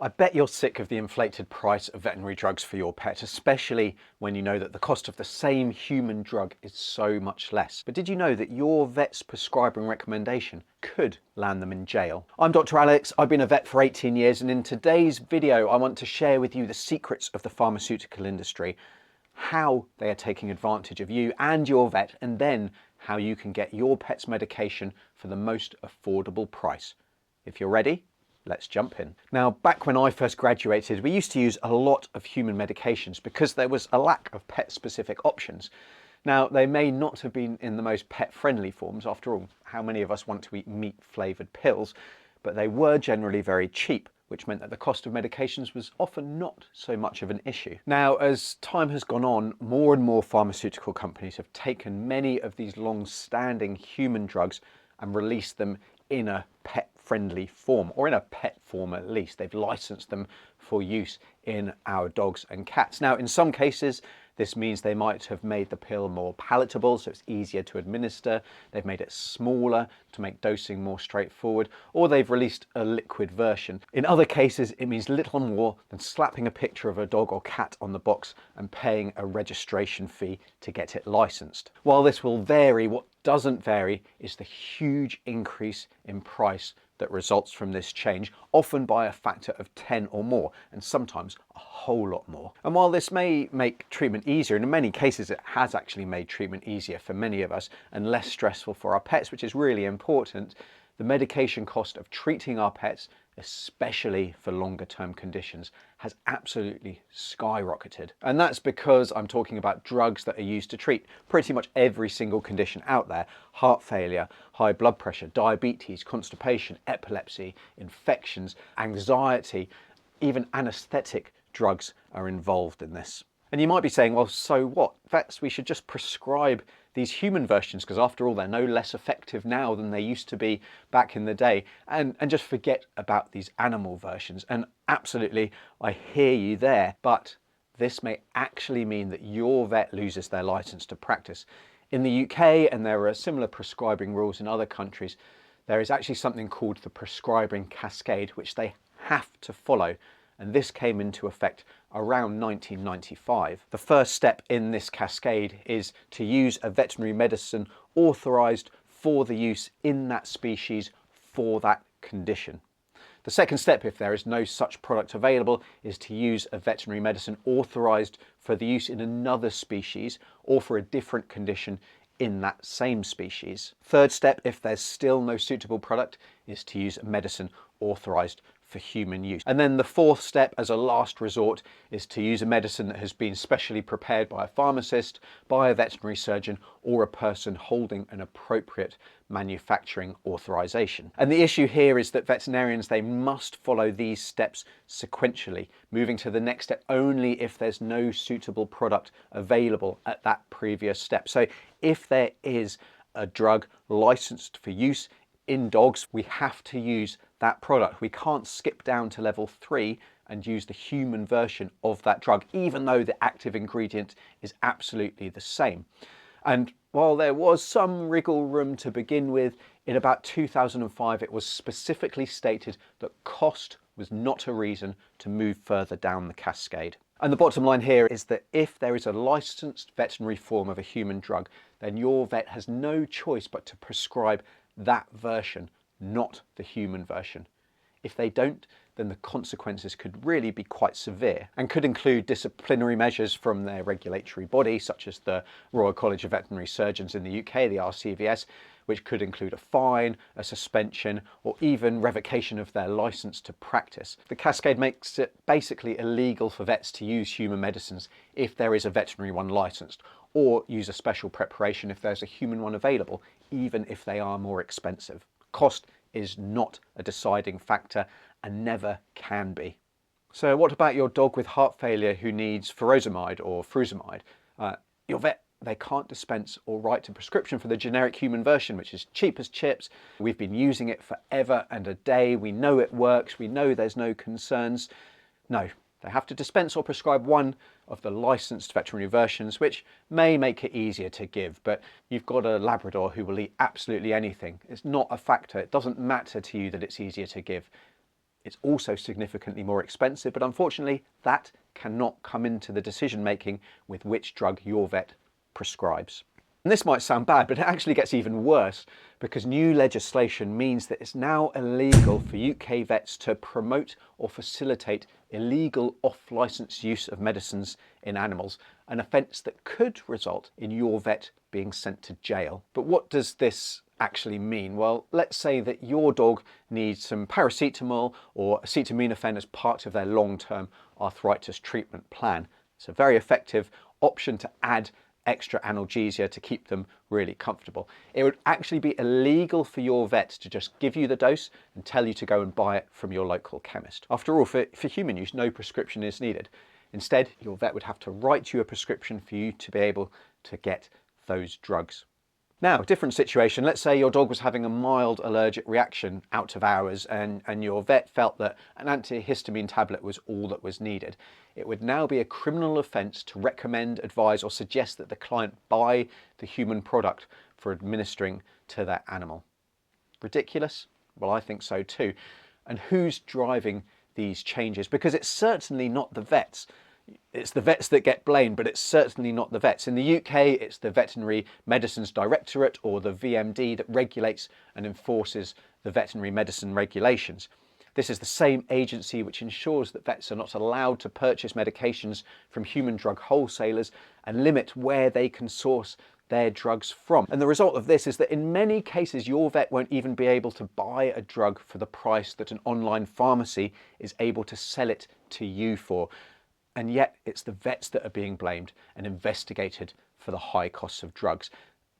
I bet you're sick of the inflated price of veterinary drugs for your pet, especially when you know that the cost of the same human drug is so much less. But did you know that your vet's prescribing recommendation could land them in jail? I'm Dr. Alex, I've been a vet for 18 years, and in today's video I want to share with you the secrets of the pharmaceutical industry, how they are taking advantage of you and your vet, and then how you can get your pet's medication for the most affordable price. If you're ready, let's jump in. Now, back when I first graduated, we used to use a lot of human medications because there was a lack of pet-specific options. Now, they may not have been in the most pet-friendly forms. After all, how many of us want to eat meat-flavoured pills? But they were generally very cheap, which meant that the cost of medications was often not so much of an issue. Now, as time has gone on, more and more pharmaceutical companies have taken many of these long-standing human drugs and released them in a pet-friendly form, or in a pet form at least. They've licensed them for use in our dogs and cats. Now, in some cases, this means they might have made the pill more palatable, so it's easier to administer. They've made it smaller to make dosing more straightforward, or they've released a liquid version. In other cases, it means little more than slapping a picture of a dog or cat on the box and paying a registration fee to get it licensed. While this will vary, what doesn't vary is the huge increase in price that results from this change, often by a factor of 10 or more, and sometimes a whole lot more. And while this may make treatment easier, and in many cases it has actually made treatment easier for many of us and less stressful for our pets, which is really important, the medication cost of treating our pets, especially for longer term conditions, has absolutely skyrocketed. And that's because I'm talking about drugs that are used to treat pretty much every single condition out there: heart failure, high blood pressure, diabetes, constipation, epilepsy, infections, anxiety, even anesthetic drugs are involved in this. And you might be saying, well, so what? Vets, we should just prescribe these human versions because after all, they're no less effective now than they used to be back in the day, and just forget about these animal versions. And absolutely, I hear you there, but this may actually mean that your vet loses their license to practice. In the UK, and there are similar prescribing rules in other countries, there is actually something called the prescribing cascade, which they have to follow. And this came into effect around 1995. The first step in this cascade is to use a veterinary medicine authorised for the use in that species for that condition. The second step, if there is no such product available, is to use a veterinary medicine authorised for the use in another species or for a different condition in that same species. Third step, if there's still no suitable product, is to use a medicine authorised for human use. And then the fourth step, as a last resort, is to use a medicine that has been specially prepared by a pharmacist, by a veterinary surgeon, or a person holding an appropriate manufacturing authorization. And the issue here is that veterinarians, they must follow these steps sequentially, moving to the next step only if there's no suitable product available at that previous step. So if there is a drug licensed for use in dogs, we have to use that product. We can't skip down to level 3 and use the human version of that drug, even though the active ingredient is absolutely the same. And while there was some wriggle room to begin with, in about 2005 it was specifically stated that cost was not a reason to move further down the cascade. And the bottom line here is that if there is a licensed veterinary form of a human drug, then your vet has no choice but to prescribe that version, not the human version. If they don't, then the consequences could really be quite severe and could include disciplinary measures from their regulatory body, such as the Royal College of Veterinary Surgeons in the UK, the RCVS, which could include a fine, a suspension, or even revocation of their license to practice. The cascade makes it basically illegal for vets to use human medicines if there is a veterinary one licensed, or use a special preparation if there's a human one available, even if they are more expensive. Cost is not a deciding factor and never can be. So what about your dog with heart failure who needs furosemide or frusemide? Your vet, they can't dispense or write a prescription for the generic human version, which is cheap as chips. We've been using it forever and a day. We know it works. We know there's no concerns. No, they have to dispense or prescribe one of the licensed veterinary versions, which may make it easier to give, but you've got a Labrador who will eat absolutely anything. It's not a factor. It doesn't matter to you that it's easier to give. It's also significantly more expensive, but unfortunately that cannot come into the decision making with which drug your vet prescribes. And this might sound bad, but it actually gets even worse because new legislation means that it's now illegal for UK vets to promote or facilitate illegal off-licence use of medicines in animals, an offence that could result in your vet being sent to jail. But what does this actually mean? Well, let's say that your dog needs some paracetamol or acetaminophen as part of their long-term arthritis treatment plan. It's a very effective option to add extra analgesia to keep them really comfortable. It would actually be illegal for your vet to just give you the dose and tell you to go and buy it from your local chemist. After all, for human use, no prescription is needed. Instead, your vet would have to write you a prescription for you to be able to get those drugs. Now, different situation. Let's say your dog was having a mild allergic reaction out of hours and your vet felt that an antihistamine tablet was all that was needed. It would now be a criminal offence to recommend, advise or suggest that the client buy the human product for administering to that animal. Ridiculous? Well, I think so too. And who's driving these changes? Because it's certainly not the vets. It's the vets that get blamed, but it's certainly not the vets. In the UK, it's the Veterinary Medicines Directorate, or the VMD, that regulates and enforces the veterinary medicine regulations. This is the same agency which ensures that vets are not allowed to purchase medications from human drug wholesalers and limit where they can source their drugs from. And the result of this is that in many cases, your vet won't even be able to buy a drug for the price that an online pharmacy is able to sell it to you for. And yet it's the vets that are being blamed and investigated for the high costs of drugs.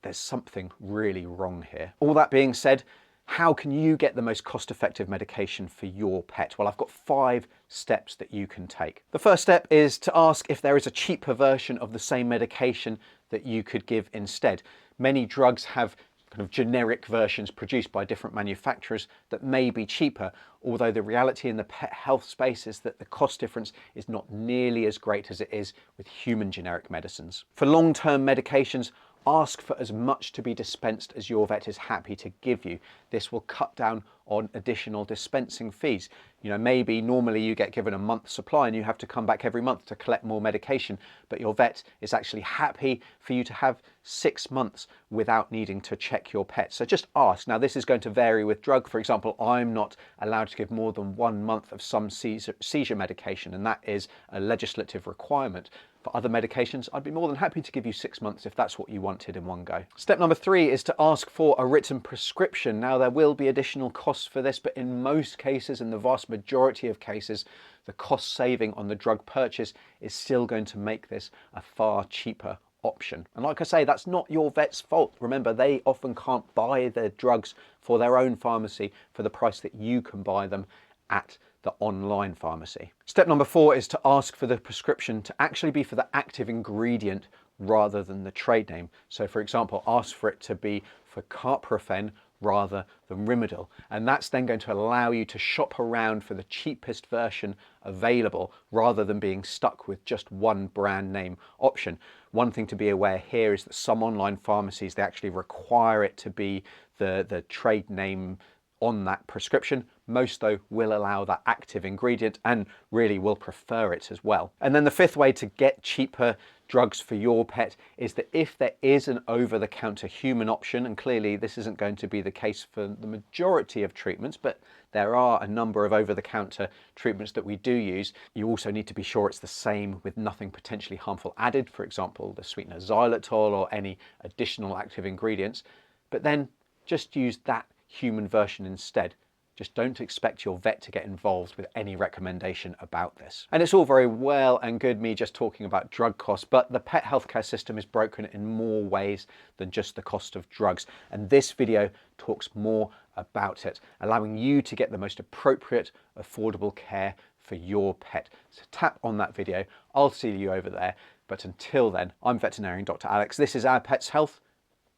There's something really wrong here. All that being said, how can you get the most cost-effective medication for your pet? Well, I've got 5 steps that you can take. The first step is to ask if there is a cheaper version of the same medication that you could give instead. Many drugs have kind of generic versions produced by different manufacturers that may be cheaper, although the reality in the pet health space is that the cost difference is not nearly as great as it is with human generic medicines. For long-term medications, ask for as much to be dispensed as your vet is happy to give you. This will cut down on additional dispensing fees. You know, maybe normally you get given a month's supply and you have to come back every month to collect more medication, but your vet is actually happy for you to have 6 months without needing to check your pet. So just ask. Now, this is going to vary with drug. For example, I'm not allowed to give more than 1 month of some seizure medication, and that is a legislative requirement. For other medications, I'd be more than happy to give you 6 months if that's what you wanted in one go. Step number 3 is to ask for a written prescription. Now, there will be additional costs for this, but in most cases, in the vast majority of cases, the cost saving on the drug purchase is still going to make this a far cheaper option. And like I say, that's not your vet's fault. Remember, they often can't buy their drugs for their own pharmacy for the price that you can buy them at the online pharmacy. Step number 4 is to ask for the prescription to actually be for the active ingredient rather than the trade name. So for example, ask for it to be for carprofen rather than Rimadyl. And that's then going to allow you to shop around for the cheapest version available rather than being stuck with just one brand name option. One thing to be aware here is that some online pharmacies, they actually require it to be the trade name on that prescription. Most, though, will allow that active ingredient and really will prefer it as well. And then the 5th way to get cheaper drugs for your pet is that if there is an over-the-counter human option, and clearly this isn't going to be the case for the majority of treatments, but there are a number of over-the-counter treatments that we do use, you also need to be sure it's the same with nothing potentially harmful added, for example, the sweetener xylitol or any additional active ingredients, but then just use that human version instead. Just don't expect your vet to get involved with any recommendation about this. And it's all very well and good me just talking about drug costs, but the pet healthcare system is broken in more ways than just the cost of drugs. And this video talks more about it, allowing you to get the most appropriate, affordable care for your pet. So tap on that video. I'll see you over there. But until then, I'm veterinarian Dr. Alex. This is Our Pet's Health,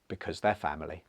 because they're family.